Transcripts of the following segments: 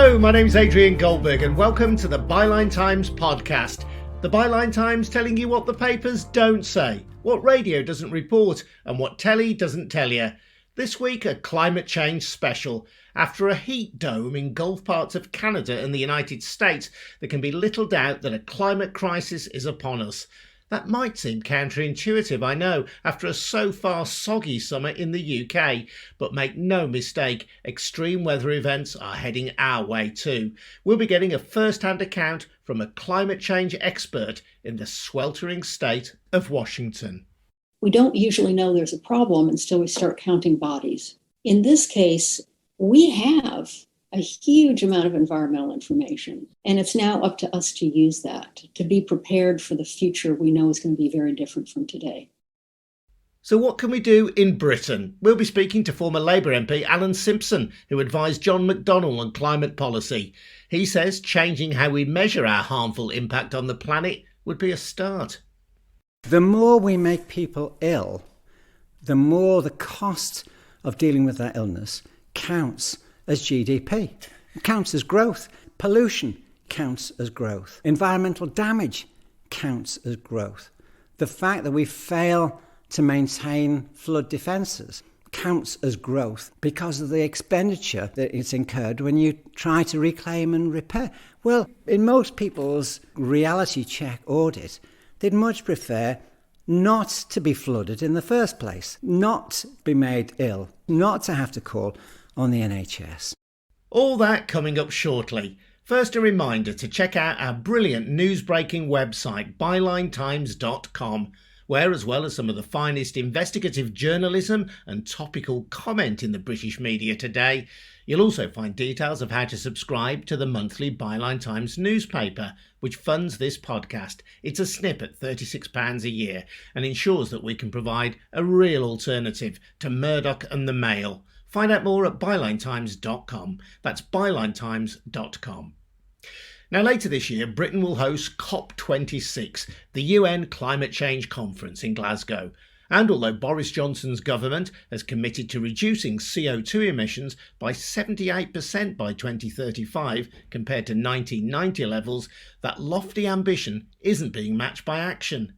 Hello, my name's Adrian Goldberg and welcome to the Byline Times podcast. The Byline Times telling you what the papers don't say, what radio doesn't report and what telly doesn't tell you. This week a climate change special. After a heat dome engulfed parts of Canada and the United States, there can be little doubt that a climate crisis is upon us. That might seem counterintuitive, I know, after a so far soggy summer in the UK, but make no mistake, extreme weather events are heading our way too. We'll be getting a first-hand account from a climate change expert in the sweltering state of Washington. We don't usually know there's a problem until we start counting bodies. In this case, we have a huge amount of environmental information, and it's now up to us to use that, to be prepared for the future we know is going to be very different from today. So what can we do in Britain? We'll be speaking to former Labour MP Alan Simpson, who advised John McDonnell on climate policy. He says changing how we measure our harmful impact on the planet would be a start. The more we make people ill, the more the cost of dealing with that illness counts as GDP. It counts as growth. Pollution counts as growth. Environmental damage counts as growth. The fact that we fail to maintain flood defences counts as growth because of the expenditure that it's incurred when you try to reclaim and repair. Well, in most people's reality check audit, they'd much prefer not to be flooded in the first place, not be made ill, not to have to call on the NHS. All that coming up shortly. First, a reminder to check out our brilliant news-breaking website, bylinetimes.com, where, as well as some of the finest investigative journalism and topical comment in the British media today, you'll also find details of how to subscribe to the monthly Byline Times newspaper, which funds this podcast. It's a snip at £36 a year and ensures that we can provide a real alternative to Murdoch and the Mail. Find out more at bylinetimes.com. That's bylinetimes.com. Now, later this year, Britain will host COP26, the UN Climate Change Conference in Glasgow. And although Boris Johnson's government has committed to reducing CO2 emissions by 78% by 2035 compared to 1990 levels, that lofty ambition isn't being matched by action.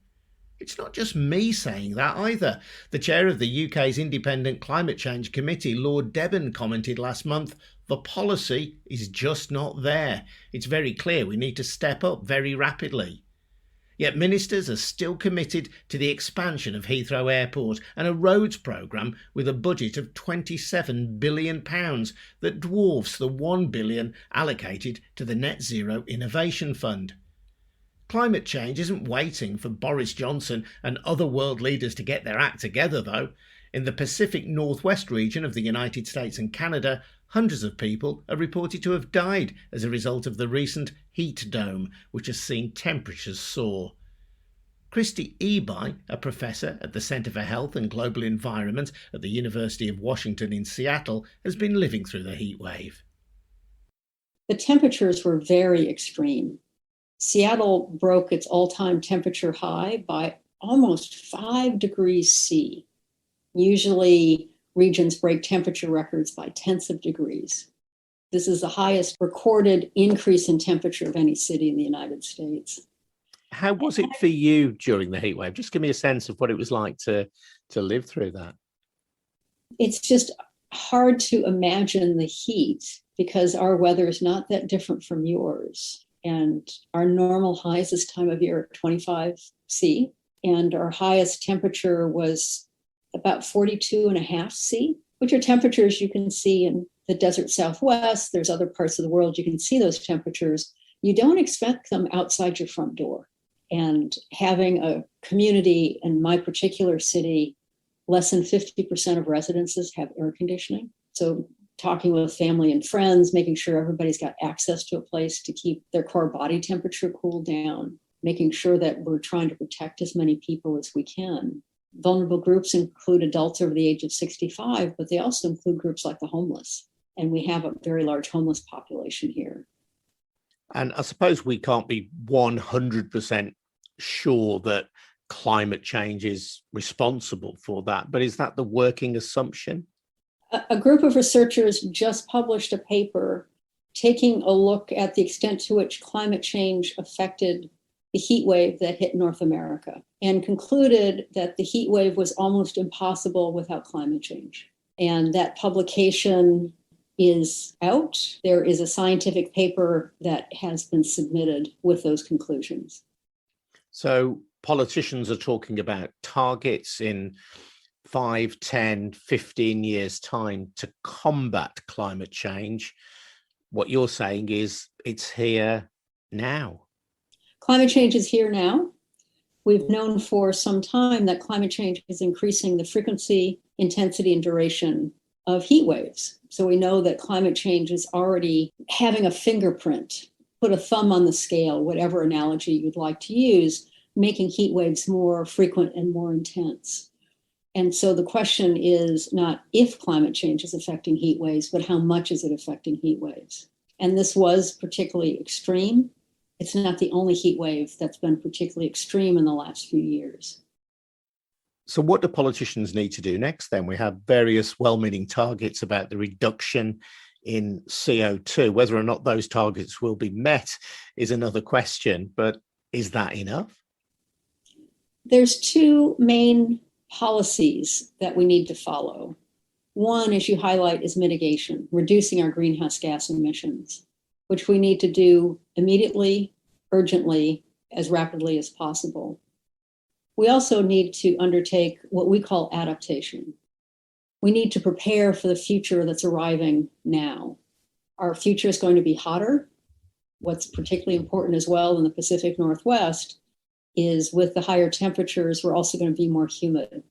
It's not just me saying that either. The chair of the UK's Independent Climate Change Committee, Lord Debon, commented last month, the policy is just not there. It's very clear we need to step up very rapidly. Yet ministers are still committed to the expansion of Heathrow Airport and a roads programme with a budget of £27 billion that dwarfs the £1 billion allocated to the Net Zero Innovation Fund. Climate change isn't waiting for Boris Johnson and other world leaders to get their act together, though. In the Pacific Northwest region of the United States and Canada, hundreds of people are reported to have died as a result of the recent heat dome, which has seen temperatures soar. Kritstie Ebie, a professor at the Centre for Health and Global Environment at the University of Washington in Seattle, has been living through the heat wave. The temperatures were very extreme. Seattle broke its all-time temperature high by almost 5 degrees C. Usually, regions break temperature records by tenths of degrees. This is the highest recorded increase in temperature of any city in the United States. How was it for you during the heat wave? Just give me a sense of what it was like to live through that. It's just hard to imagine the heat because our weather is not that different from yours. And our normal highs this time of year are 25 C, and our highest temperature was about 42.5 C, which are temperatures you can see in the desert Southwest. There's other parts of the world you can see those temperatures. You don't expect them outside your front door. And having a community in my particular city, less than 50% of residences have air conditioning. So talking with family and friends, making sure everybody's got access to a place to keep their core body temperature cooled down, making sure that we're trying to protect as many people as we can. Vulnerable groups include adults over the age of 65, but they also include groups like the homeless. And we have a very large homeless population here. And I suppose we can't be 100% sure that climate change is responsible for that, but is that the working assumption? A group of researchers just published a paper taking a look at the extent to which climate change affected the heat wave that hit North America, and concluded that the heat wave was almost impossible without climate change. And that publication is out. There is a scientific paper that has been submitted with those conclusions. So politicians are talking about targets in 5, 10, 15 years' time to combat climate change. What you're saying is it's here now. Climate change is here now. We've known for some time that climate change is increasing the frequency, intensity, and duration of heat waves. So we know that climate change is already having a fingerprint, put a thumb on the scale, whatever analogy you'd like to use, making heat waves more frequent and more intense. And so the question is not if climate change is affecting heat waves, but how much is it affecting heat waves? And this was particularly extreme. It's not the only heat wave that's been particularly extreme in the last few years. So what do politicians need to do next then? We have various well-meaning targets about the reduction in CO2. Whether or not those targets will be met is another question, but is that enough? There's two main policies that we need to follow. One, as you highlight, is mitigation, reducing our greenhouse gas emissions, which we need to do immediately, urgently, as rapidly as possible. We also need to undertake what we call adaptation. We need to prepare for the future that's arriving now. Our future is going to be hotter. What's particularly important as well in the Pacific Northwest is with the higher temperatures, we're also going to be more humid.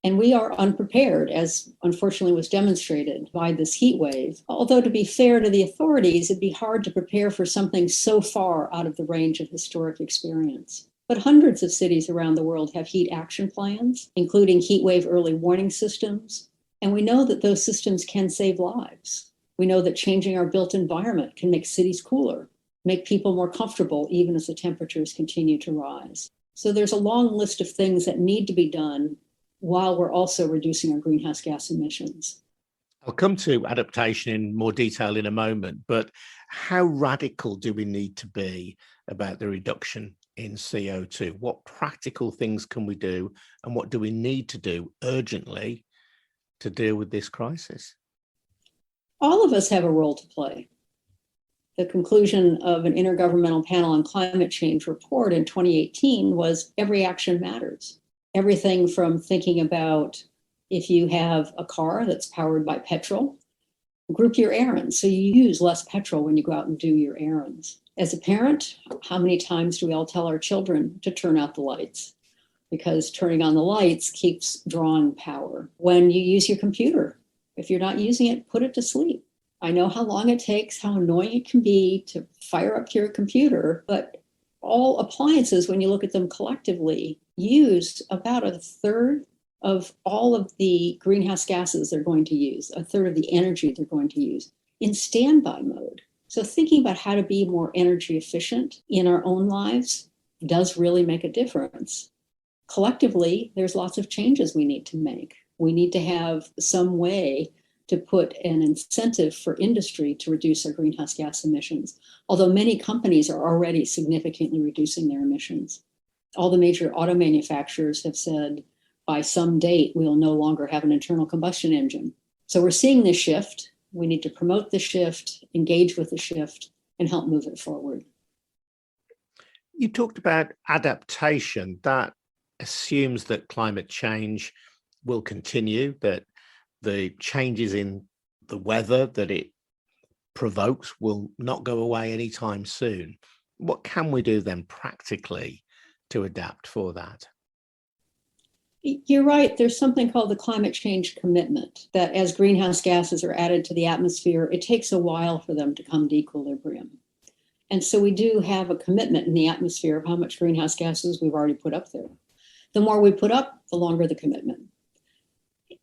And we are unprepared, as unfortunately was demonstrated by this heat wave. Although to be fair to the authorities, it'd be hard to prepare for something so far out of the range of historic experience. But hundreds of cities around the world have heat action plans, including heat wave early warning systems. And we know that those systems can save lives. We know that changing our built environment can make cities cooler, make people more comfortable, even as the temperatures continue to rise. So there's a long list of things that need to be done while we're also reducing our greenhouse gas emissions. I'll come to adaptation in more detail in a moment, but how radical do we need to be about the reduction in CO2? What practical things can we do, and what do we need to do urgently to deal with this crisis? All of us have a role to play. The conclusion of an Intergovernmental Panel on Climate Change report in 2018 was every action matters. Everything from thinking about if you have a car that's powered by petrol, group your errands so you use less petrol when you go out and do your errands. As a parent, how many times do we all tell our children to turn out the lights? Because turning on the lights keeps drawing power. When you use your computer, if you're not using it, put it to sleep. I know how long it takes, how annoying it can be to fire up your computer, but all appliances, when you look at them collectively, use about a third of all of the greenhouse gases they're going to use, a third of the energy they're going to use in standby mode. So thinking about how to be more energy efficient in our own lives does really make a difference. Collectively, there's lots of changes we need to make. We need to have some way to put an incentive for industry to reduce our greenhouse gas emissions, although many companies are already significantly reducing their emissions. All the major auto manufacturers have said by some date, we'll no longer have an internal combustion engine. So we're seeing this shift. We need to promote the shift, engage with the shift, and help move it forward. You talked about adaptation. That assumes that climate change will continue, that the changes in the weather that it provokes will not go away anytime soon. What can we do then practically to adapt for that? You're right. There's something called the climate change commitment, that as greenhouse gases are added to the atmosphere, it takes a while for them to come to equilibrium. And so we do have a commitment in the atmosphere of how much greenhouse gases we've already put up there. The more we put up, the longer the commitment.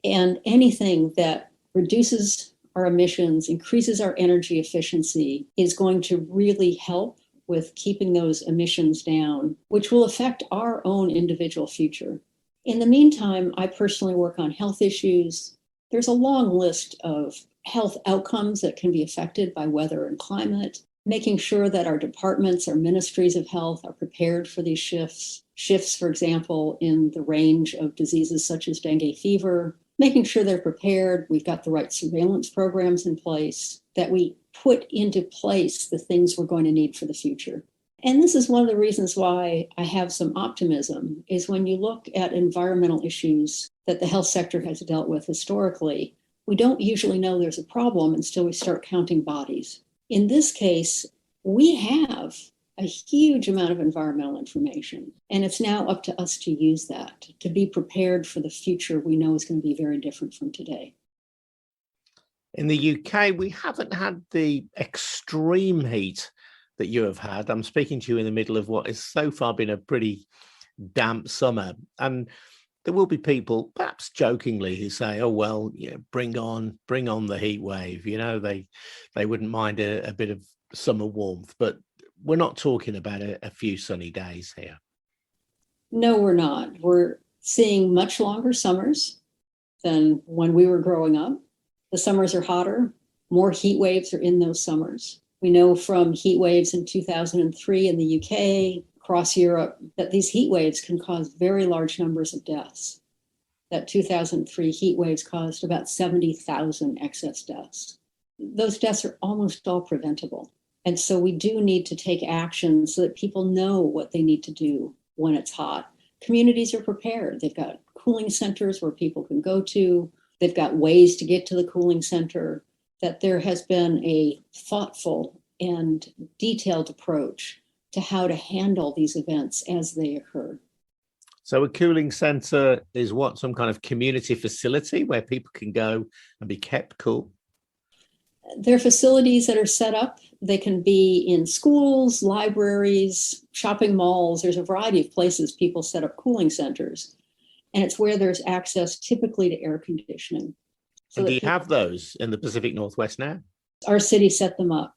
And anything that reduces our emissions, increases our energy efficiency, is going to really help with keeping those emissions down, which will affect our own individual future. In the meantime, I personally work on health issues. There's a long list of health outcomes that can be affected by weather and climate, making sure that our departments, our ministries of health are prepared for these shifts, for example, in the range of diseases such as dengue fever, making sure they're prepared, we've got the right surveillance programs in place, that we put into place the things we're going to need for the future. And this is one of the reasons why I have some optimism, is when you look at environmental issues that the health sector has dealt with historically, we don't usually know there's a problem until we start counting bodies. In this case, we have a huge amount of environmental information, and it's now up to us to use that, to be prepared for the future we know is going to be very different from today. In the UK, we haven't had the extreme heat that you have had. I'm speaking to you in the middle of what has so far been a pretty damp summer. And there will be people, perhaps jokingly, who say, oh, well, bring on the heat wave. They wouldn't mind a bit of summer warmth, but we're not talking about a few sunny days here. No, we're not. We're seeing much longer summers than when we were growing up. The summers are hotter. More heat waves are in those summers. We know from heat waves in 2003 in the UK, across Europe, that these heat waves can cause very large numbers of deaths. That 2003 heat waves caused about 70,000 excess deaths. Those deaths are almost all preventable. And so we do need to take action so that people know what they need to do when it's hot. Communities are prepared. They've got cooling centers where people can go to. They've got ways to get to the cooling center. That there has been a thoughtful and detailed approach to how to handle these events as they occur. So a cooling center is what, some kind of community facility where people can go and be kept cool? There are facilities that are set up. They can be in schools, libraries, shopping malls. There's a variety of places people set up cooling centers. And it's where there's access typically to air conditioning. So and do you have those in the Pacific Northwest now? Our city set them up.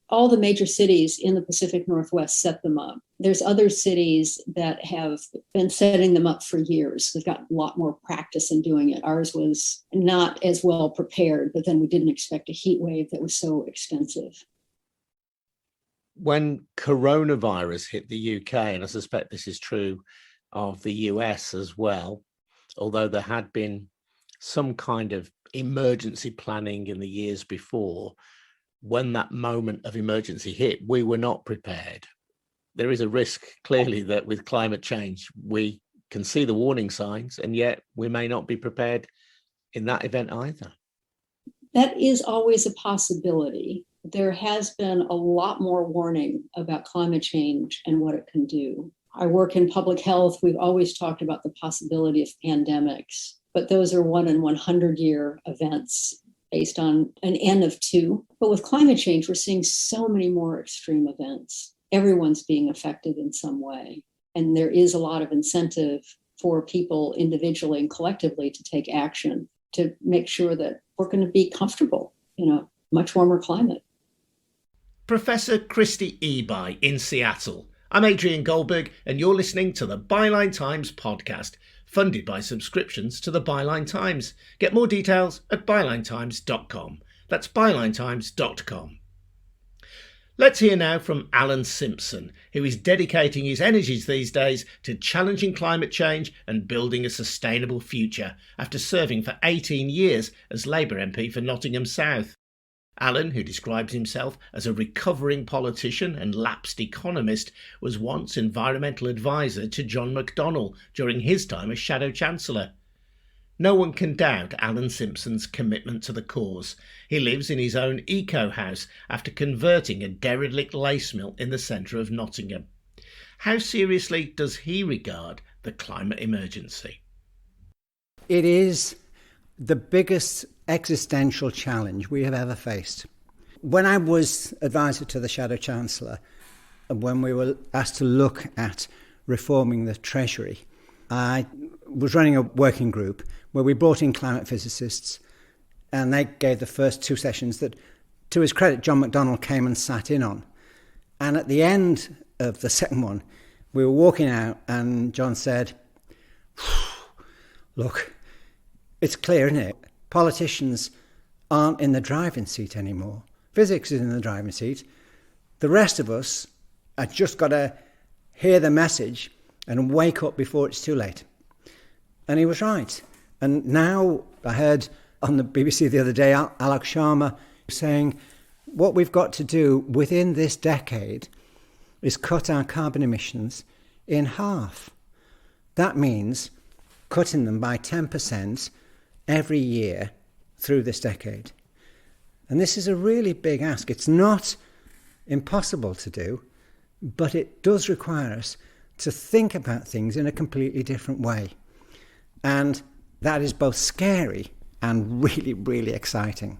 All the major cities in the Pacific Northwest set them up. There's other cities that have been setting them up for years. They've got a lot more practice in doing it. Ours was not as well prepared, but then we didn't expect a heat wave that was so extensive. When coronavirus hit the UK, and I suspect this is true of the US as well, although there had been some kind of emergency planning in the years before, when that moment of emergency hit, we were not prepared. There is a risk, clearly, that with climate change, we can see the warning signs, and yet we may not be prepared in that event either. That is always a possibility. There has been a lot more warning about climate change and what it can do. I work in public health. We've always talked about the possibility of pandemics, but those are 1 in 100 year events based on an N of 2. But with climate change, we're seeing so many more extreme events. Everyone's being affected in some way. And there is a lot of incentive for people individually and collectively to take action to make sure that we're going to be comfortable in a much warmer climate. Professor Kritstie Ebie in Seattle. I'm Adrian Goldberg, and you're listening to the Byline Times podcast, funded by subscriptions to the Byline Times. Get more details at bylinetimes.com. That's bylinetimes.com. Let's hear now from Alan Simpson, who is dedicating his energies these days to challenging climate change and building a sustainable future after serving for 18 years as Labour MP for Nottingham South. Alan, who describes himself as a recovering politician and lapsed economist, was once environmental advisor to John McDonnell during his time as Shadow Chancellor. No one can doubt Alan Simpson's commitment to the cause. He lives in his own eco-house after converting a derelict lace mill in the centre of Nottingham. How seriously does he regard the climate emergency? It is the biggest existential challenge we have ever faced. When I was advisor to the Shadow Chancellor, and when we were asked to look at reforming the Treasury, I was running a working group where we brought in climate physicists, and they gave the first 2 sessions that, to his credit, John McDonnell came and sat in on. And at the end of the second one, we were walking out and John said, "Look, it's clear, isn't it? Politicians aren't in the driving seat anymore. Physics is in the driving seat. The rest of us have just got to hear the message and wake up before it's too late. And he was right. And now I heard on the BBC the other day, Alok Sharma saying, what we've got to do within this decade is cut our carbon emissions in half. That means cutting them by 10% every year through this decade. And this is a really big ask. It's not impossible to do, but it does require us to think about things in a completely different way. And that is both scary and really, really exciting.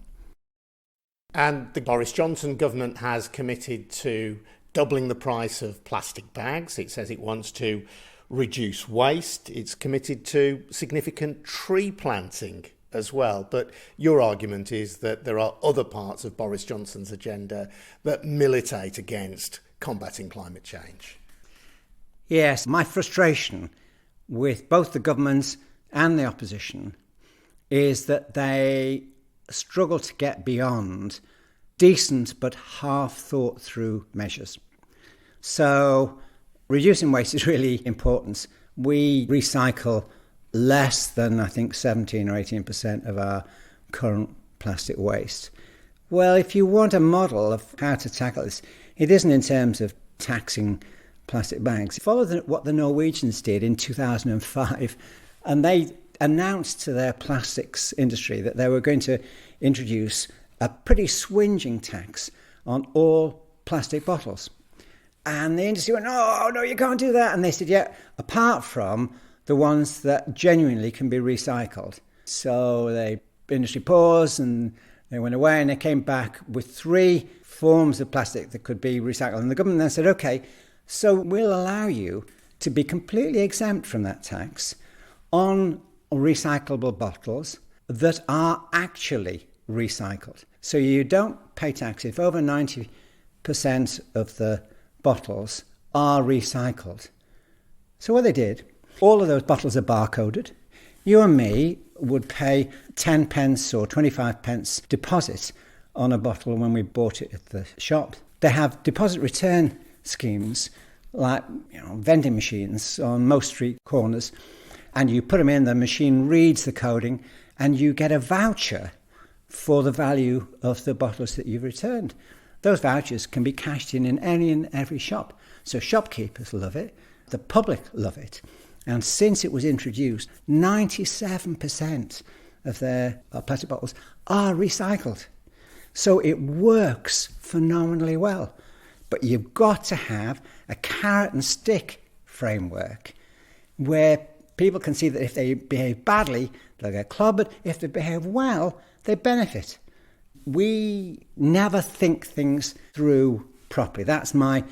And the Boris Johnson government has committed to doubling the price of plastic bags. It says it wants to reduce waste. It's committed to significant tree planting as well. But your argument is that there are other parts of Boris Johnson's agenda that militate against combating climate change. Yes, my frustration with both the government and the opposition is that they struggle to get beyond decent but half thought through measures. So reducing waste is really important. We recycle less than, I think, 17 or 18% of our current plastic waste. Well, if you want a model of how to tackle this, it isn't in terms of taxing plastic bags. Follow what the Norwegians did in 2005, and they announced to their plastics industry that they were going to introduce a pretty swinging tax on all plastic bottles. And the industry went, oh, no, you can't do that. And they said, yeah, apart from the ones that genuinely can be recycled. So the industry paused and they went away and they came back with 3 forms of plastic that could be recycled. And the government then said, okay, so we'll allow you to be completely exempt from that tax on recyclable bottles that are actually recycled. So you don't pay tax if over 90% of the bottles are recycled. So what they did, all of those bottles are barcoded. You and me would pay 10 pence or 25 pence deposit on a bottle when we bought it at the shop. They have deposit return schemes like vending machines on most street corners, and you put them in, the machine reads the coding and you get a voucher for the value of the bottles that you've returned. Those vouchers can be cashed in any and every shop. So shopkeepers love it, the public love it. And since it was introduced, 97% of their plastic bottles are recycled. So it works phenomenally well. But you've got to have a carrot and stick framework where people can see that if they behave badly, they'll get clobbered. If they behave well, they benefit. We never think things through properly. That's my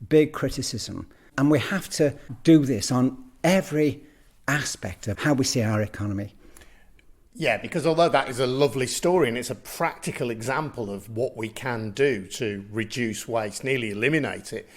big criticism. And we have to do this on every aspect of how we see our economy. Yeah, because although that is a lovely story and it's a practical example of what we can do to reduce waste, nearly eliminate it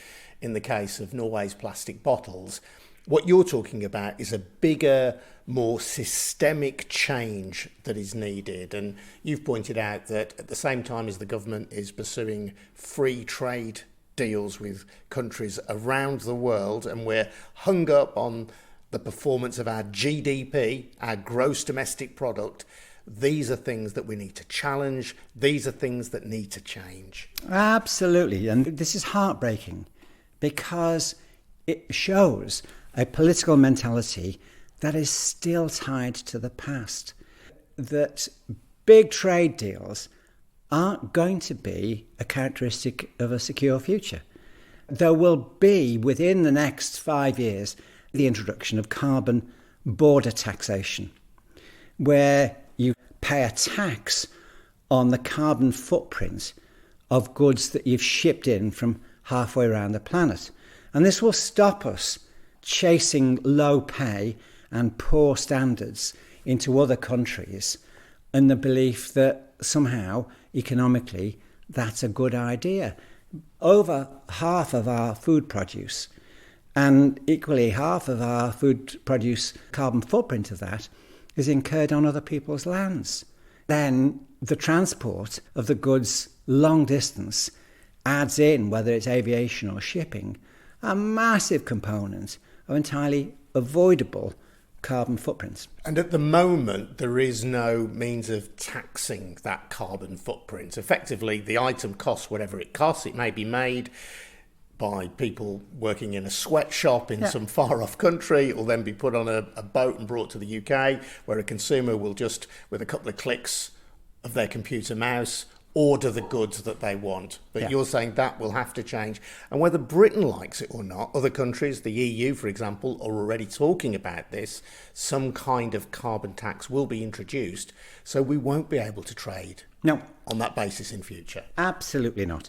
in the case of Norway's plastic bottles, what you're talking about is a bigger, more systemic change that is needed. And you've pointed out that at the same time as the government is pursuing free trade deals with countries around the world, and we're hung up on the performance of our GDP, our gross domestic product, these are things that we need to challenge. These are things that need to change. Absolutely. And this is heartbreaking because it shows a political mentality that is still tied to the past. That big trade deals aren't going to be a characteristic of a secure future. There will be, within the next 5 years, the introduction of carbon border taxation, where you pay a tax on the carbon footprint of goods that you've shipped in from halfway around the planet. And this will stop us chasing low pay and poor standards into other countries in the belief that somehow, economically, that's a good idea. Over half of our food produce, and equally half of our food produce carbon footprint of that, is incurred on other people's lands. Then the transport of the goods long distance adds in, whether it's aviation or shipping, a massive component of entirely avoidable carbon footprints. And at the moment, there is no means of taxing that carbon footprint. Effectively, the item costs whatever it costs. It may be made by people working in a sweatshop in some far-off country. It will then be put on a boat and brought to the UK, where a consumer will just, with a couple of clicks of their computer mouse, order the goods that they want. But you're saying that will have to change. And whether Britain likes it or not, other countries, the EU, for example, are already talking about this. Some kind of carbon tax will be introduced, so we won't be able to trade on that basis in future. Absolutely not.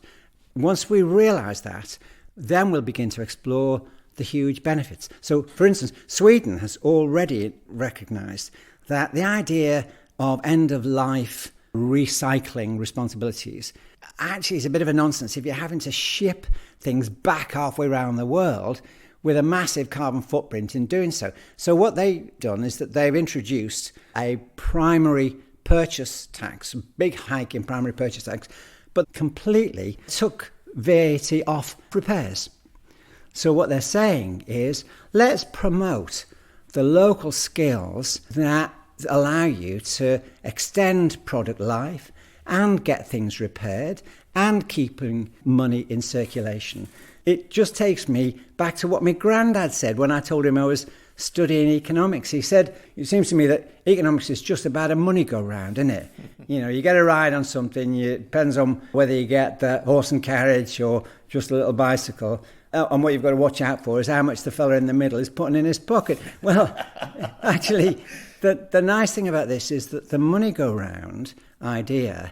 Once we realise that, then we'll begin to explore the huge benefits. So, for instance, Sweden has already recognised that the idea of end-of-life recycling responsibilities actually is a bit of a nonsense if you're having to ship things back halfway around the world with a massive carbon footprint in doing so. So what they've done is that they've introduced a primary purchase tax, a big hike in primary purchase tax, but completely took VAT off repairs. So what they're saying is, let's promote the local skills that allow you to extend product life and get things repaired and keeping money in circulation. It just takes me back to what my granddad said when I told him I was studying economics. He said, it seems to me that economics is just about a money go round, isn't it? You know, you get a ride on something, it depends on whether you get the horse and carriage or just a little bicycle. And what you've got to watch out for is how much the fella in the middle is putting in his pocket. Well, actually, the nice thing about this is that the money-go-round idea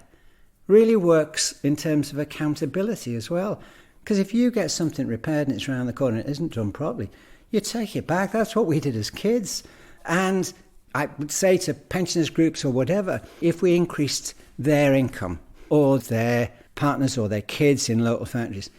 really works in terms of accountability as well. Because if you get something repaired and it's around the corner and it isn't done properly, you take it back. That's what we did as kids. And I would say to pensioners groups or whatever, if we increased their income or their partners or their kids in local factories,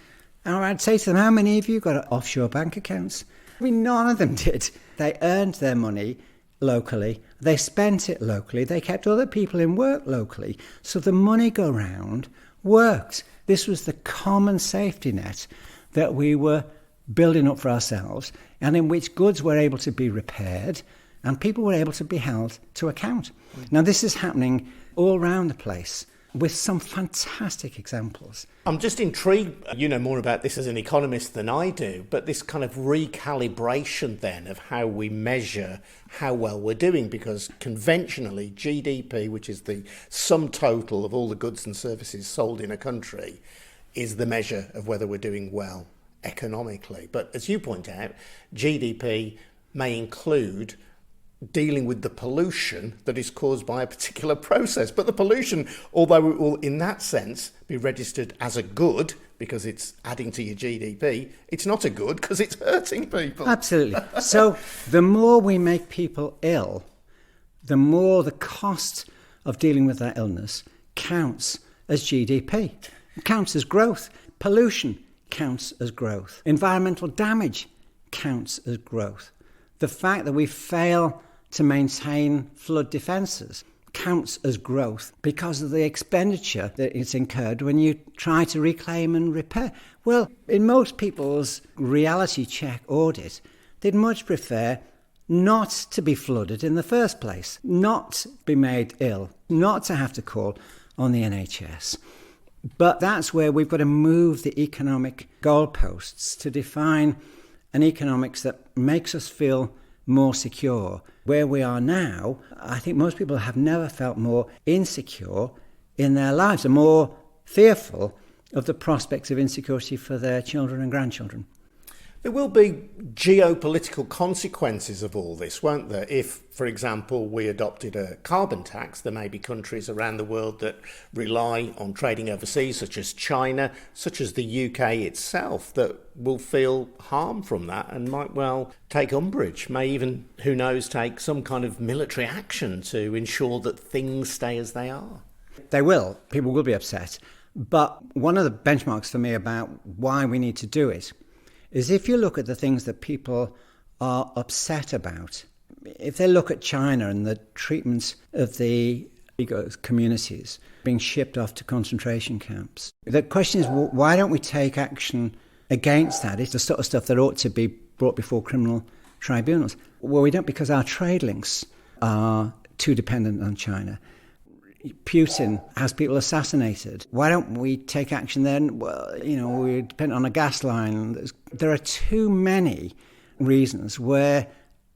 and I'd say to them, how many of you got offshore bank accounts? I mean, none of them did. They earned their money locally, they spent it locally, they kept other people in work locally. So the money go round worked. This was the common safety net that we were building up for ourselves and in which goods were able to be repaired and people were able to be held to account. Now this is happening all around the place with some fantastic examples. I'm just intrigued, you know more about this as an economist than I do, but this kind of recalibration then of how we measure how well we're doing, because conventionally GDP, which is the sum total of all the goods and services sold in a country, is the measure of whether we're doing well economically. But as you point out, GDP may include dealing with the pollution that is caused by a particular process. But the pollution, although it will in that sense be registered as a good because it's adding to your GDP, it's not a good because it's hurting people. Absolutely. So the more we make people ill, the more the cost of dealing with that illness counts as GDP. It counts as growth. Pollution counts as growth. Environmental damage counts as growth. The fact that we fail to maintain flood defences counts as growth because of the expenditure that it's incurred when you try to reclaim and repair. Well, in most people's reality check audit, they'd much prefer not to be flooded in the first place, not be made ill, not to have to call on the NHS. But that's where we've got to move the economic goalposts to define an economics that makes us feel more secure. Where we are now, I think most people have never felt more insecure in their lives and more fearful of the prospects of insecurity for their children and grandchildren. There will be geopolitical consequences of all this, won't there? If, for example, we adopted a carbon tax, there may be countries around the world that rely on trading overseas, such as China, such as the UK itself, that will feel harm from that and might well take umbrage, may even, who knows, take some kind of military action to ensure that things stay as they are. They will. People will be upset. But one of the benchmarks for me about why we need to do it is if you look at the things that people are upset about, if they look at China and the treatment of the communities being shipped off to concentration camps. The question is, why don't we take action against that? It's the sort of stuff that ought to be brought before criminal tribunals. Well, we don't, because our trade links are too dependent on China. Putin has people assassinated. Why don't we take action then? Well, we depend on a gas line. There are too many reasons where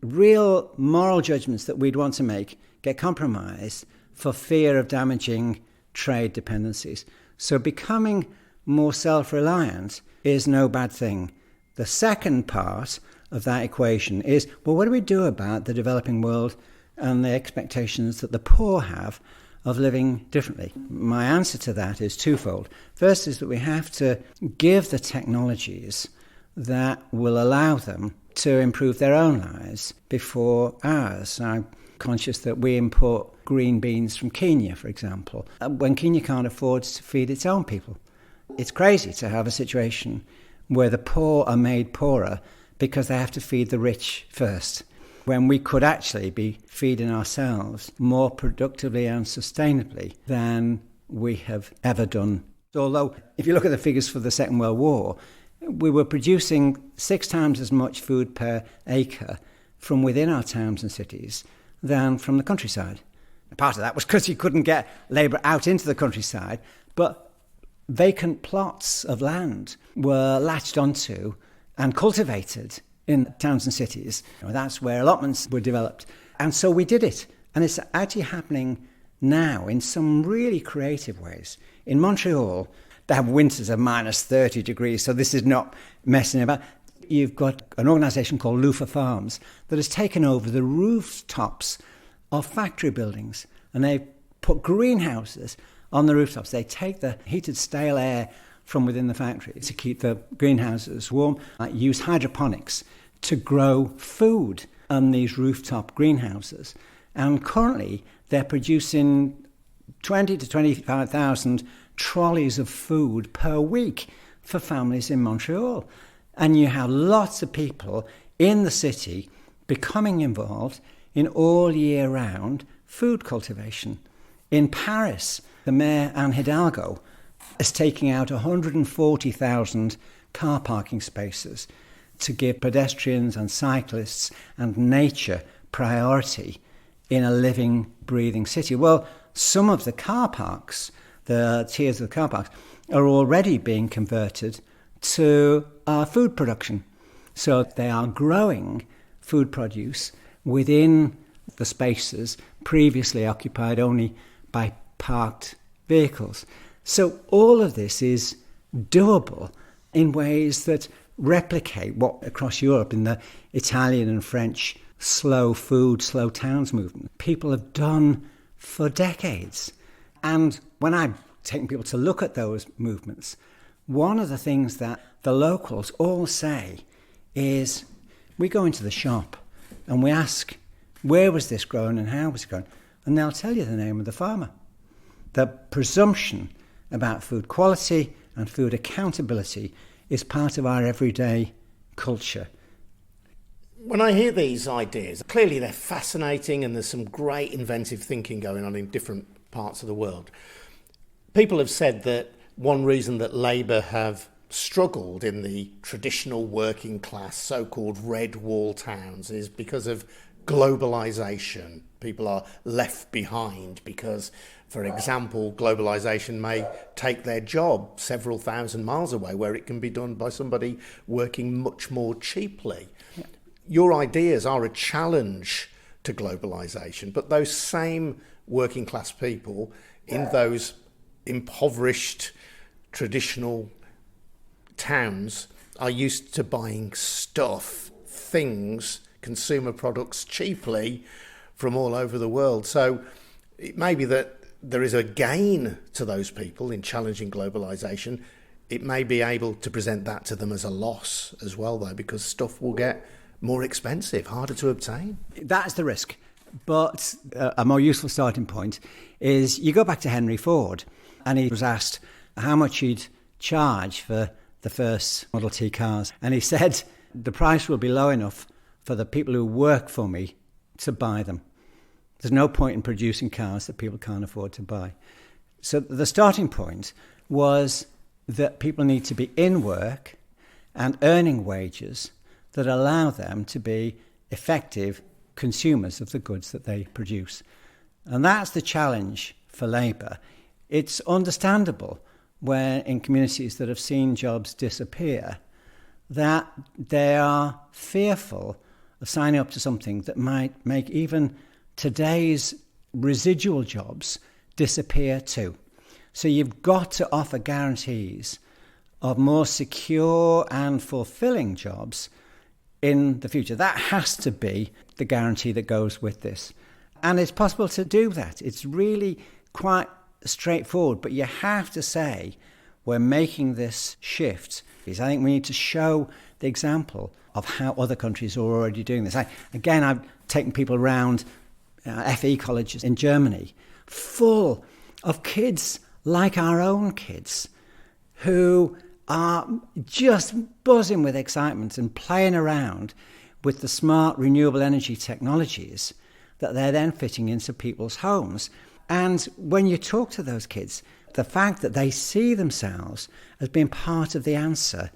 real moral judgments that we'd want to make get compromised for fear of damaging trade dependencies. So becoming more self-reliant is no bad thing. The second part of that equation is, well, what do we do about the developing world and the expectations that the poor have of living differently? My answer to that is twofold. First is that we have to give the technologies that will allow them to improve their own lives before ours. I'm conscious that we import green beans from Kenya, for example, when Kenya can't afford to feed its own people. It's crazy to have a situation where the poor are made poorer because they have to feed the rich first, when we could actually be feeding ourselves more productively and sustainably than we have ever done. Although, if you look at the figures for the Second World War, we were producing 6 times as much food per acre from within our towns and cities than from the countryside. Part of that was because you couldn't get labour out into the countryside, but vacant plots of land were latched onto and cultivated in towns and cities. That's where allotments were developed. And so we did it. And it's actually happening now in some really creative ways. In Montreal, they have winters of minus 30 degrees, so this is not messing about. You've got an organisation called Loofah Farms that has taken over the rooftops of factory buildings, and they've put greenhouses on the rooftops. They take the heated, stale air from within the factory to keep the greenhouses warm. Use hydroponics to grow food on these rooftop greenhouses. And currently, they're producing 20 to 25,000 trolleys of food per week for families in Montreal. And you have lots of people in the city becoming involved in all year round food cultivation. In Paris, the mayor, Anne Hidalgo, is taking out 140,000 car parking spaces to give pedestrians and cyclists and nature priority in a living, breathing city. Well, some of the car parks, the tiers of the car parks, are already being converted to food production. So they are growing food produce within the spaces previously occupied only by parked vehicles. So all of this is doable in ways that replicate what across Europe in the Italian and French slow food, slow towns movement people have done for decades. And when I'm taking people to look at those movements, one of the things that the locals all say is, we go into the shop and we ask, where was this grown and how was it grown? And they'll tell you the name of the farmer. The presumption about food quality and food accountability is part of our everyday culture. When I hear these ideas, clearly they're fascinating and there's some great inventive thinking going on in different parts of the world. People have said that one reason that Labour have struggled in the traditional working class, so-called red wall towns, is because of globalisation. People are left behind because, for example, globalisation may take their job several thousand miles away where it can be done by somebody working much more cheaply. Yeah. Your ideas are a challenge to globalisation, but those same working class people in those impoverished traditional towns are used to buying stuff, things, consumer products cheaply from all over the world. So it may be that there is a gain to those people in challenging globalisation. It may be able to present that to them as a loss as well, though, because stuff will get more expensive, harder to obtain. That's the risk. But a more useful starting point is you go back to Henry Ford, and he was asked how much he'd charge for the first Model T cars. And he said, the price will be low enough for the people who work for me to buy them. There's no point in producing cars that people can't afford to buy. So the starting point was that people need to be in work and earning wages that allow them to be effective consumers of the goods that they produce. And that's the challenge for Labour. It's understandable where in communities that have seen jobs disappear that they are fearful of signing up to something that might make even today's residual jobs disappear too. So you've got to offer guarantees of more secure and fulfilling jobs in the future. That has to be the guarantee that goes with this. And it's possible to do that. It's really quite straightforward, but you have to say we're making this shift. I think we need to show the example of how other countries are already doing this. I've taken people around FE colleges in Germany, full of kids like our own kids who are just buzzing with excitement and playing around with the smart renewable energy technologies that they're then fitting into people's homes. And when you talk to those kids, the fact that they see themselves as being part of the answer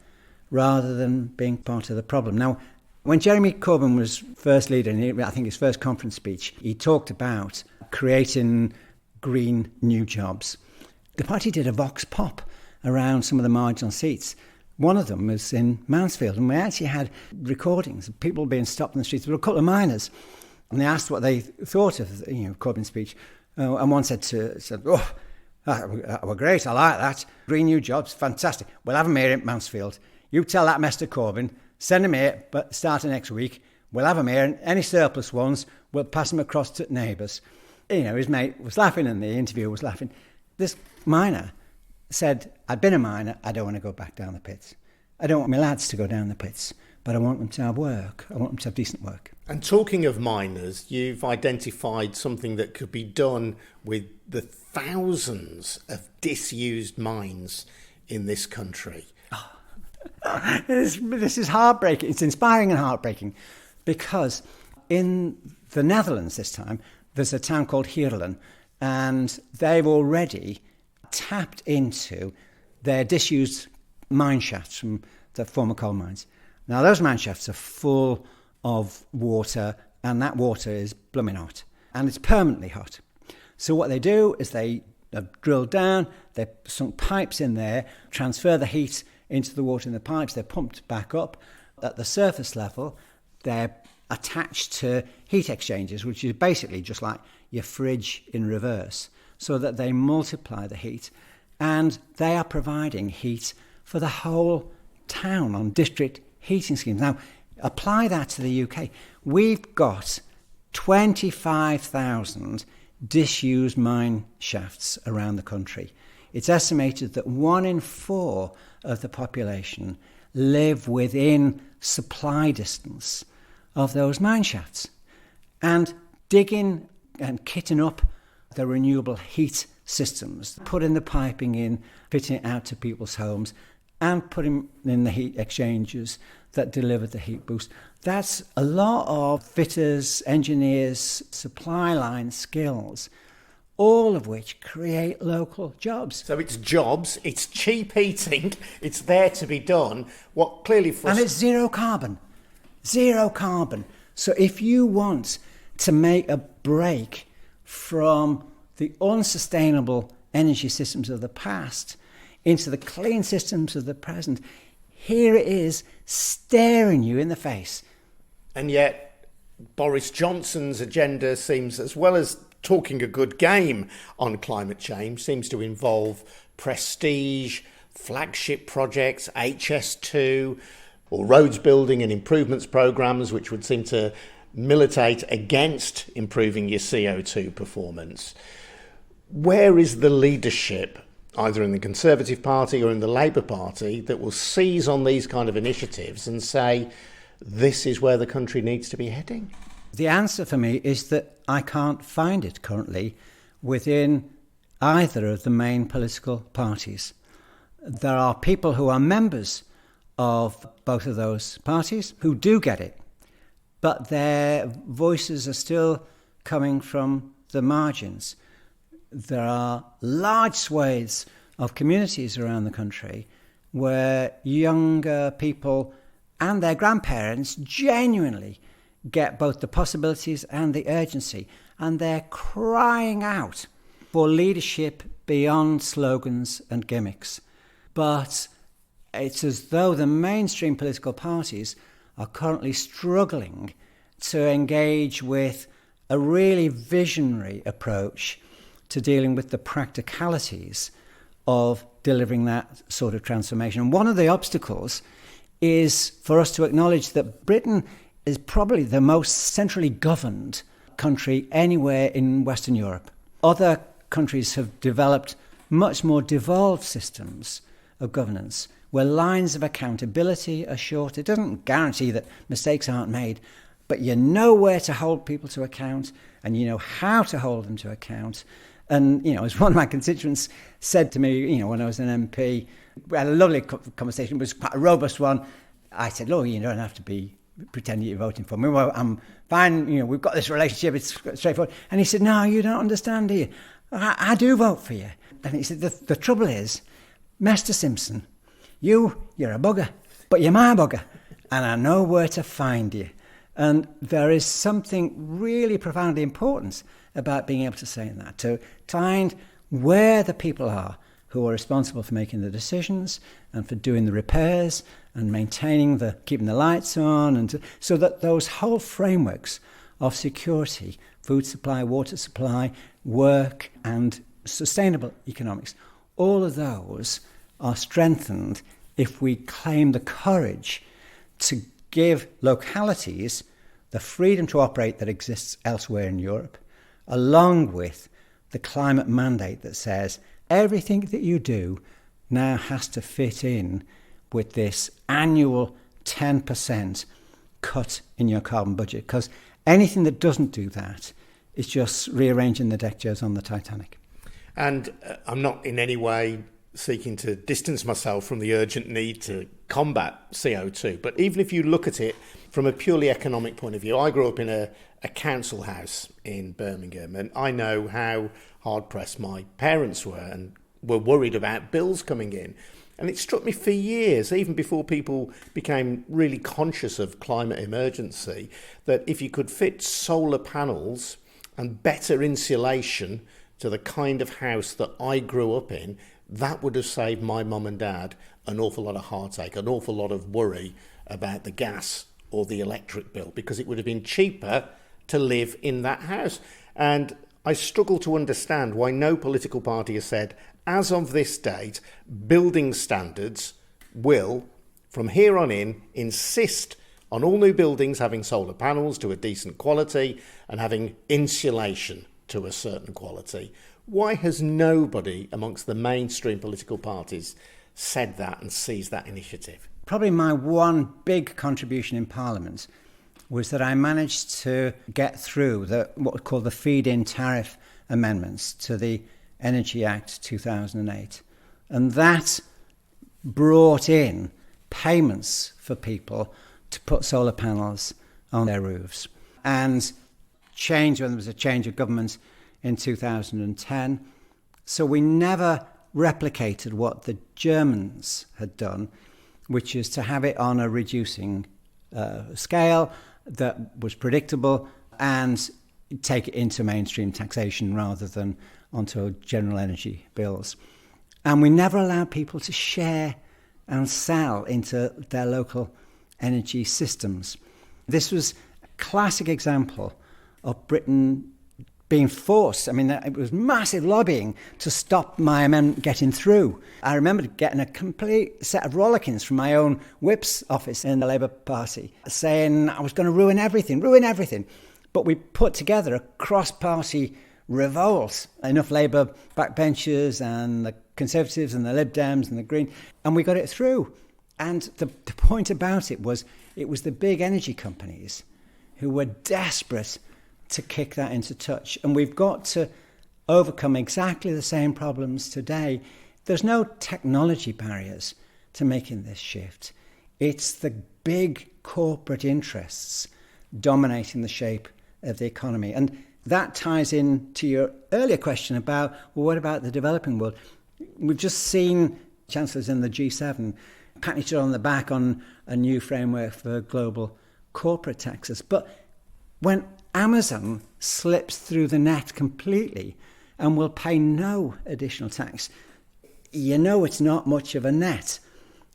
rather than being part of the problem. Now, when Jeremy Corbyn was first leader, and I think his first conference speech, he talked about creating green new jobs. The party did a vox pop around some of the marginal seats. One of them was in Mansfield, and we actually had recordings of people being stopped in the streets. There were a couple of miners, and they asked what they thought of Corbyn's speech. And one said, "Oh, that were great, I like that. Green new jobs, fantastic. We'll have them here in Mansfield. You tell that Mr. Corbyn, send them here, but starting next week, we'll have them here, and any surplus ones, we'll pass them across to neighbours." His mate was laughing, and the interviewer was laughing. This miner said, "I've been a miner, I don't want to go back down the pits. I don't want my lads to go down the pits, but I want them to have work. I want them to have decent work." And talking of miners, you've identified something that could be done with the thousands of disused mines in this country. This is heartbreaking. It's inspiring and heartbreaking, because in the Netherlands this time, there's a town called Heerlen, and they've already tapped into their disused mine shafts from the former coal mines. Now, those mine shafts are full of water, and that water is blooming hot, and it's permanently hot. So what they do is they have drilled down, they've sunk pipes in there, transfer the heat into the water in the pipes, they're pumped back up. At the surface level, they're attached to heat exchangers, which is basically just like your fridge in reverse, so that they multiply the heat, and they are providing heat for the whole town on district heating schemes. Now, apply that to the UK. We've got 25,000 disused mine shafts around the country. It's estimated that 1 in 4 of the population live within supply distance of those mine shafts. And digging and kitting up the renewable heat systems, putting the piping in, fitting it out to people's homes, and putting in the heat exchangers that deliver the heat boost. That's a lot of fitters, engineers, supply line skills, all of which create local jobs. So it's jobs, it's cheap heating, it's there to be done. What clearly and it's zero carbon. Zero carbon. So if you want to make a break from the unsustainable energy systems of the past into the clean systems of the present, here it is staring you in the face. And yet Boris Johnson's agenda seems, as well as talking a good game on climate change, seems to involve prestige, flagship projects, HS2, or roads building and improvements programmes, which would seem to militate against improving your CO2 performance. Where is the leadership, either in the Conservative Party or in the Labour Party, that will seize on these kind of initiatives and say, this is where the country needs to be heading? The answer for me is that I can't find it currently within either of the main political parties. There are people who are members of both of those parties who do get it, but their voices are still coming from the margins. There are large swathes of communities around the country where younger people and their grandparents genuinely get both the possibilities and the urgency, and they're crying out for leadership beyond slogans and gimmicks. But it's as though the mainstream political parties are currently struggling to engage with a really visionary approach to dealing with the practicalities of delivering that sort of transformation. And one of the obstacles is for us to acknowledge that Britain is probably the most centrally governed country anywhere in Western Europe. Other countries have developed much more devolved systems of governance where lines of accountability are short. It doesn't guarantee that mistakes aren't made, but you know where to hold people to account and you know how to hold them to account. And, as one of my constituents said to me, when I was an MP, we had a lovely conversation. It was quite a robust one. I said, look, you don't have to be pretending you're voting for me. Well, I'm fine. We've got this relationship. It's straightforward. And he said, no, you don't understand, do you? I do vote for you. And he said, the trouble is, Mr. Simpson, you're a bugger, but you're my bugger. And I know where to find you. And there is something really profoundly important about being able to say that, to find where the people are who are responsible for making the decisions and for doing the repairs and maintaining keeping the lights on, and so that those whole frameworks of security, food supply, water supply, work and sustainable economics, all of those are strengthened if we claim the courage to give localities the freedom to operate that exists elsewhere in Europe, along with the climate mandate that says everything that you do now has to fit in with this annual 10% cut in your carbon budget, because anything that doesn't do that is just rearranging the deck chairs on the Titanic. And I'm not in any way seeking to distance myself from the urgent need to combat CO2. But even if you look at it from a purely economic point of view, I grew up in a council house in Birmingham, and I know how hard-pressed my parents were and were worried about bills coming in. And it struck me for years, even before people became really conscious of climate emergency, that if you could fit solar panels and better insulation to the kind of house that I grew up in, that would have saved my mum and dad an awful lot of heartache, an awful lot of worry about the gas or the electric bill, because it would have been cheaper to live in that house. And I struggle to understand why no political party has said, as of this date, building standards will, from here on in, insist on all new buildings having solar panels to a decent quality and having insulation to a certain quality. Why has nobody amongst the mainstream political parties said that and seized that initiative? Probably my one big contribution in Parliament was that I managed to get through what we call the feed-in tariff amendments to the Energy Act 2008. And that brought in payments for people to put solar panels on their roofs. And when there was a change of government in 2010. So we never replicated what the Germans had done, which is to have it on a reducing scale that was predictable and take it into mainstream taxation rather than onto general energy bills. And we never allowed people to share and sell into their local energy systems. This was a classic example of Britain being forced. I mean, it was massive lobbying to stop my amendment getting through. I remember getting a complete set of rollickings from my own whip's office in the Labour Party saying I was going to ruin everything. But we put together a cross-party revolt, enough Labour backbenchers and the Conservatives and the Lib Dems and the Green, and we got it through. And the point about it was the big energy companies who were desperate to kick that into touch. And we've got to overcome exactly the same problems today. There's no technology barriers to making this shift. It's the big corporate interests dominating the shape of the economy. And that ties in to your earlier question about, well, what about the developing world? We've just seen chancellors in the G7 pat each other on the back on a new framework for global corporate taxes. But when Amazon slips through the net completely and will pay no additional tax, you know it's not much of a net.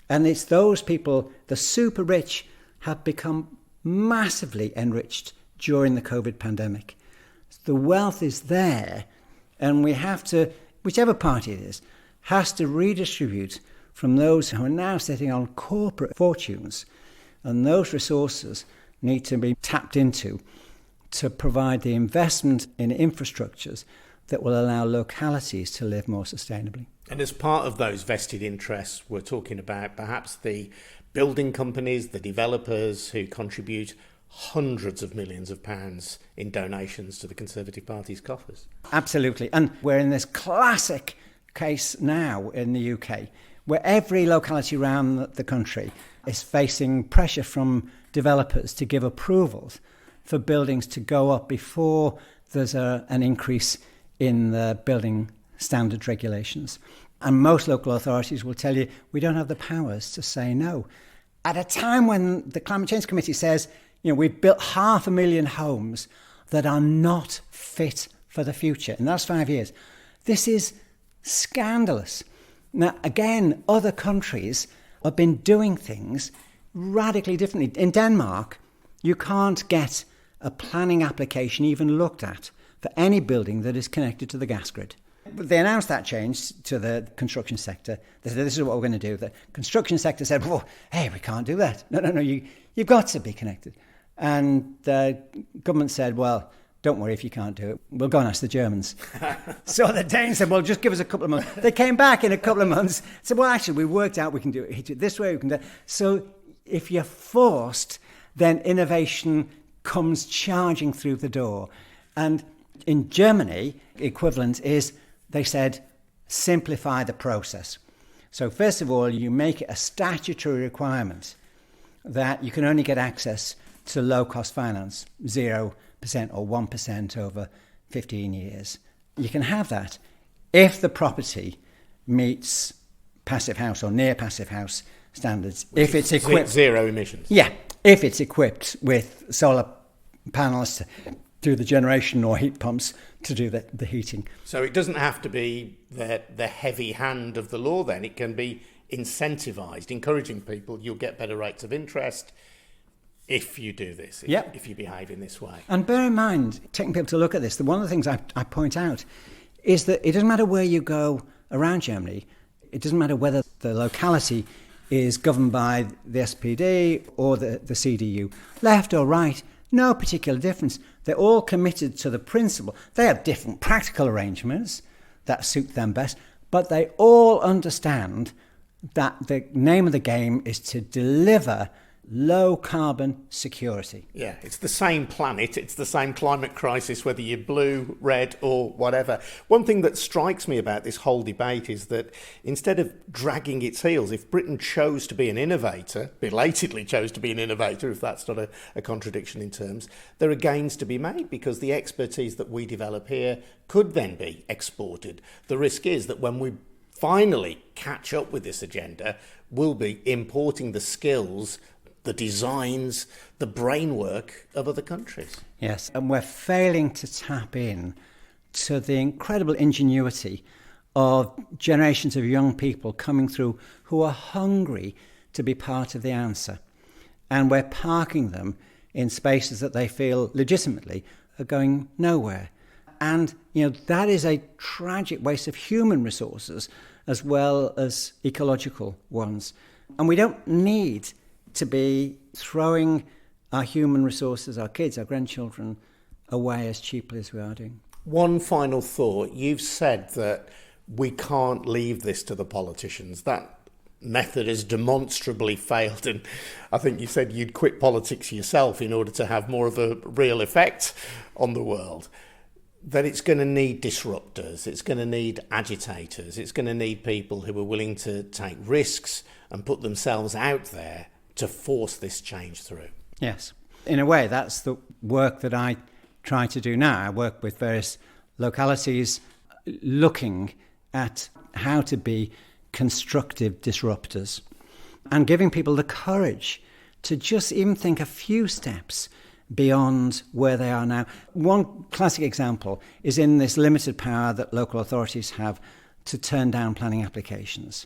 And it's those people, the super rich, have become massively enriched during the COVID pandemic. The wealth is there, and we have to, whichever party it is, has to redistribute from those who are now sitting on corporate fortunes. And those resources need to be tapped into to provide the investment in infrastructures that will allow localities to live more sustainably. And as part of those vested interests, we're talking about perhaps the building companies, the developers who contribute hundreds of millions of pounds in donations to the Conservative Party's coffers. Absolutely. And we're in this classic case now in the UK where every locality around the country is facing pressure from developers to give approvals for buildings to go up before there's an increase in the building standard regulations. And most local authorities will tell you, we don't have the powers to say no. At a time when the Climate Change Committee says, we've built 500,000 homes that are not fit for the future in the last 5 years. This is scandalous. Now, again, other countries have been doing things radically differently. In Denmark, you can't get a planning application even looked at for any building that is connected to the gas grid. They announced that change to the construction sector. They said, this is what we're going to do. The construction sector said, well, hey, we can't do that. No, you've got to be connected. And the government said, well, don't worry if you can't do it. We'll go and ask the Germans. So the Danes said, well, just give us a couple of months. They came back in a couple of months, said, well, actually, we worked out we can do it this way, we can do it. So if you're forced, then innovation comes charging through the door. And in Germany, equivalent is, they said, simplify the process. So first of all, you make it a statutory requirement that you can only get access to low-cost finance, 0% or 1% over 15 years. You can have that if the property meets passive house or near passive house standards. If it's equipped... Zero emissions. Yeah, if it's equipped with solar panels to do the generation or heat pumps to do the heating. So it doesn't have to be the heavy hand of the law then. It can be incentivised, encouraging people, you'll get better rates of interest if you do this, if you behave in this way. And bear in mind, taking people to look at this, one of the things I point out is that it doesn't matter where you go around Germany, it doesn't matter whether the locality is governed by the SPD or the CDU, left or right, no particular difference. They're all committed to the principle. They have different practical arrangements that suit them best, but they all understand that the name of the game is to deliver low carbon security. Yeah, it's the same planet, it's the same climate crisis, whether you're blue, red or whatever. One thing that strikes me about this whole debate is that instead of dragging its heels, if Britain chose to be an innovator, belatedly chose to be an innovator, if that's not a contradiction in terms, there are gains to be made because the expertise that we develop here could then be exported. The risk is that when we finally catch up with this agenda, we'll be importing the skills, the designs, the brainwork of other countries. Yes, and we're failing to tap in to the incredible ingenuity of generations of young people coming through who are hungry to be part of the answer. And we're parking them in spaces that they feel legitimately are going nowhere. And, that is a tragic waste of human resources as well as ecological ones. And we don't need to be throwing our human resources, our kids, our grandchildren, away as cheaply as we are doing. One final thought. You've said that we can't leave this to the politicians. That method has demonstrably failed. And I think you said you'd quit politics yourself in order to have more of a real effect on the world. That it's going to need disruptors, it's going to need agitators, it's going to need people who are willing to take risks and put themselves out there to force this change through. Yes. In a way, that's the work that I trying to do now. I work with various localities looking at how to be constructive disruptors and giving people the courage to just even think a few steps beyond where they are now. One classic example is in this limited power that local authorities have to turn down planning applications.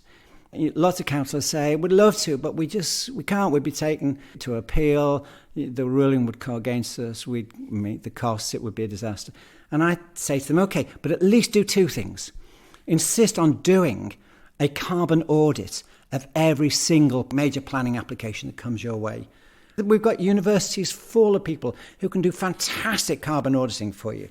Lots of councillors say, we'd love to, but we can't. We'd be taken to appeal. The ruling would go against us. We'd meet the costs. It would be a disaster. And I say to them, okay, but at least do two things. Insist on doing a carbon audit of every single major planning application that comes your way. We've got universities full of people who can do fantastic carbon auditing for you.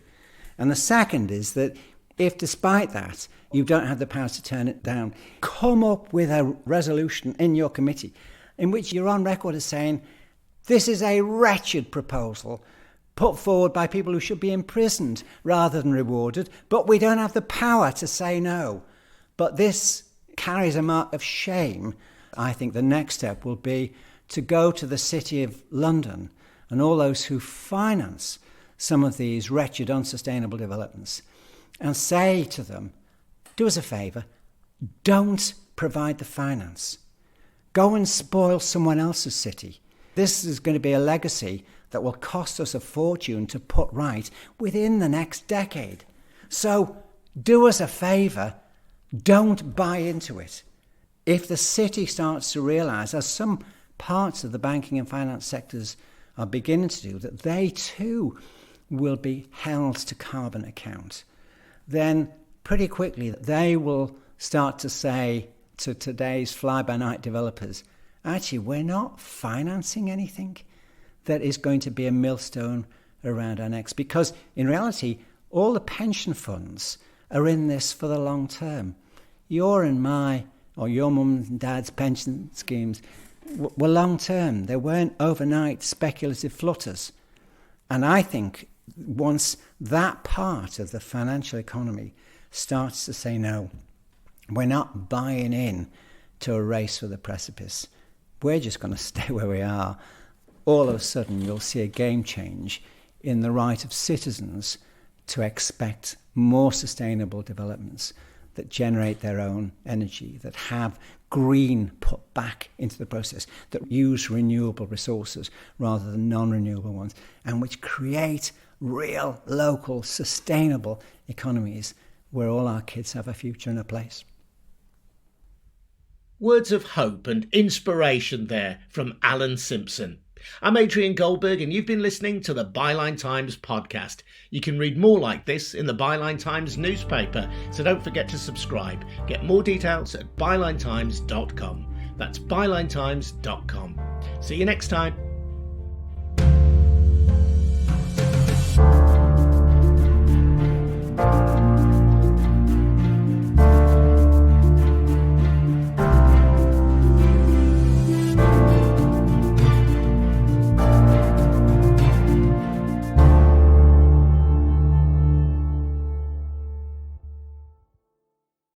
And the second is that if despite that you don't have the power to turn it down, come up with a resolution in your committee in which you're on record as saying, this is a wretched proposal put forward by people who should be imprisoned rather than rewarded, but we don't have the power to say no. But this carries a mark of shame. I think the next step will be to go to the City of London and all those who finance some of these wretched, unsustainable developments and say to them, do us a favour, don't provide the finance. Go and spoil someone else's city. This is going to be a legacy that will cost us a fortune to put right within the next decade. So do us a favour, don't buy into it. If the city starts to realise, as some parts of the banking and finance sectors are beginning to do, that they too will be held to carbon account, then pretty quickly they will start to say to today's fly-by-night developers, actually, we're not financing anything that is going to be a millstone around our necks, because in reality, all the pension funds are in this for the long term. Your and my, or your mum and dad's pension schemes were long term. They weren't overnight speculative flutters. And I think once that part of the financial economy starts to say, no, we're not buying in to a race for the precipice, we're just going to stay where we are, all of a sudden you'll see a game change in the right of citizens to expect more sustainable developments that generate their own energy, that have green put back into the process, that use renewable resources rather than non-renewable ones, and which create real, local, sustainable economies where all our kids have a future and a place. Words of hope and inspiration there from Alan Simpson. I'm Adrian Goldberg and you've been listening to the Byline Times podcast. You can read more like this in the Byline Times newspaper, so don't forget to subscribe. Get more details at bylinetimes.com. That's bylinetimes.com. See you next time.